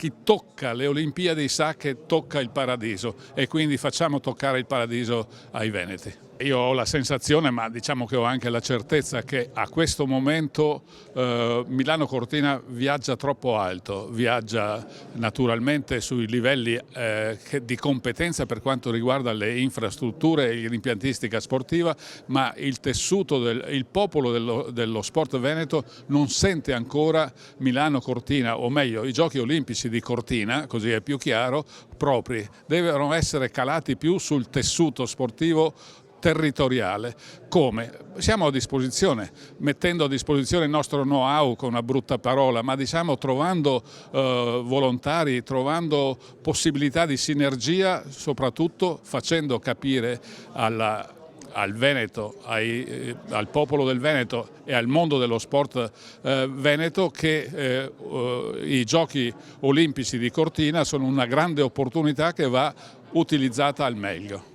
chi tocca le Olimpiadi sa che tocca il paradiso e quindi facciamo toccare il paradiso ai veneti. Io ho la sensazione, ma diciamo che ho anche la certezza, che a questo momento Milano Cortina viaggia troppo alto, viaggia naturalmente sui livelli di competenza per quanto riguarda le infrastrutture e l'impiantistica sportiva, ma il tessuto, il popolo dello sport veneto non sente ancora Milano Cortina, o meglio i Giochi Olimpici di Cortina, così è più chiaro, propri. Devono essere calati più sul tessuto sportivo territoriale. Come? Siamo a disposizione, mettendo a disposizione il nostro know-how, con una brutta parola, ma diciamo trovando volontari, trovando possibilità di sinergia, soprattutto facendo capire al Veneto, al popolo del Veneto e al mondo dello sport veneto che i Giochi Olimpici di Cortina sono una grande opportunità che va utilizzata al meglio.